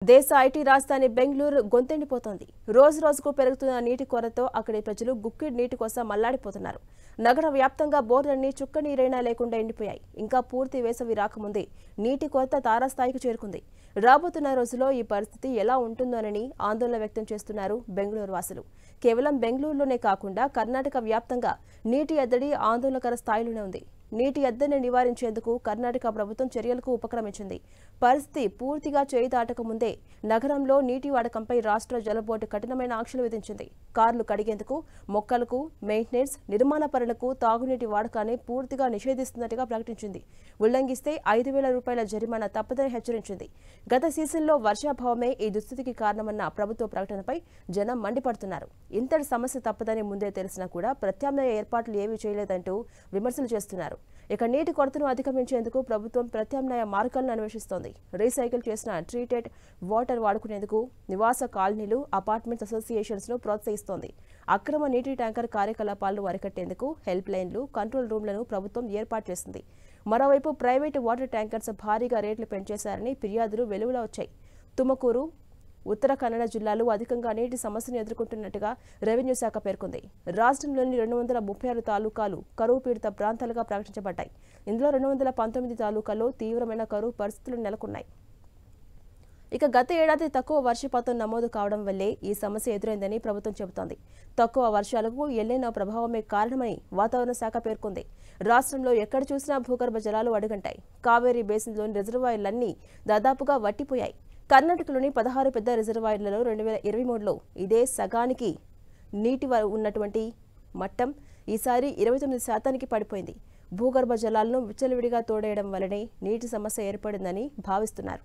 దేశ ఐటీ రాజధాని బెంగళూరు గొంతెండిపోతోంది. రోజు రోజుకు పెరుగుతున్న నీటి కొరతతో అక్కడి ప్రజలు గుక్కెడి నీటి కోసం మల్లాడిపోతున్నారు. నగర వ్యాప్తంగా బోర్లన్నీ చుక్క నీరైనా లేకుండా ఎండిపోయాయి. ఇంకా పూర్తి వేసవి రాకముందే నీటి కొరత తారాస్థాయికి చేరుకుంది. రాబోతున్న రోజుల్లో ఈ పరిస్థితి ఎలా ఉంటుందోనని ఆందోళన వ్యక్తం చేస్తున్నారు బెంగళూరు వాసులు. కేవలం బెంగళూరులోనే కాకుండా కర్ణాటక వ్యాప్తంగా నీటి ఎద్దడి ఆందోళనకర స్థాయిలోనే ఉంది. నీటి ఎద్దడిని నివారించేందుకు కర్ణాటక ప్రభుత్వం చర్యలకు ఉపక్రమించింది. పరిస్థితి పూర్తిగా చేయి దాటక ముందే నగరంలో నీటి వాడకంపై రాష్ట్ర జల బోర్డు కఠినమైన ఆంక్షలు విధించింది. కార్లు కడిగేందుకు, మొక్కలకు, మెయింటెనెన్స్, నిర్మాణ పనులకు తాగునీటి వాడకాన్ని పూర్తిగా నిషేధిస్తున్నట్టుగా ప్రకటించింది. ఉల్లంఘిస్తే 5,000 రూపాయల జరిమానా తప్పదని హెచ్చరించింది. గత సీజన్లో వర్షాభావమే ఈ దుస్థితికి కారణమన్న ప్రభుత్వ ప్రకటనపై జనం మండిపడుతున్నారు. ఇంతటి సమస్య తప్పదని ముందే తెలిసినా కూడా ప్రత్యామ్నాయ ఏర్పాట్లు ఏవీ చేయలేదంటూ విమర్శలు చేస్తున్నారు. ఇక నీటి కొరతను అధిగమించేందుకు ప్రభుత్వం ప్రత్యామ్నాయ మార్గాలను అన్వేషిస్తోంది. రీసైకిల్ చేసిన ట్రీటెడ్ వాటర్ వాడుకునేందుకు నివాస కాలనీలు, అపార్ట్మెంట్స్ అసోసియేషన్స్ ను ప్రోత్సహిస్తోంది. అక్రమ నీటి ట్యాంకర్ కార్యకలాపాలను అరికట్టేందుకు హెల్ప్ లైన్లు, కంట్రోల్ రూమ్లను ప్రభుత్వం ఏర్పాటు చేసింది. మరోవైపు ప్రైవేటు వాటర్ ట్యాంకర్స్ భారీగా రేట్లు పెంచేశారని ఫిర్యాదులు వెలువలో వచ్చాయి. తుమకూరు, ఉత్తర కన్నడ జిల్లాలు అధికంగా నీటి సమస్యను ఎదుర్కొంటున్నట్టుగా రెవెన్యూ శాఖ పేర్కొంది. రాష్ట్రంలోని 236 తాలూకాలు కరువు పీడిత ప్రాంతాలుగా ప్రకటించబడ్డాయి. ఇందులో 219 తాలూకాల్లో తీవ్రమైన కరువు పరిస్థితులు నెలకొన్నాయి. ఇక గత ఏడాది తక్కువ వర్షపాతం నమోదు కావడం వల్లే ఈ సమస్య ఎదురైందని ప్రభుత్వం చెబుతోంది. తక్కువ వర్షాలకు ఎల్నినో ప్రభావమే కారణమని వాతావరణ శాఖ పేర్కొంది. రాష్ట్రంలో ఎక్కడ చూసినా భూగర్భ జలాలు అడుగంటాయి. కావేరీ బేసిన్లోని రిజర్వాయర్లన్నీ దాదాపుగా వట్టిపోయాయి. కర్ణాటకలోని 16 పెద్ద రిజర్వాయర్లలో 2023లో ఇదే సగానికి నీటి ఉన్నటువంటి మట్టం ఈసారి 29% పడిపోయింది. భూగర్భ జలాలను విచ్చలవిడిగా తోడేయడం వల్లనే నీటి సమస్య ఏర్పడిందని భావిస్తున్నారు.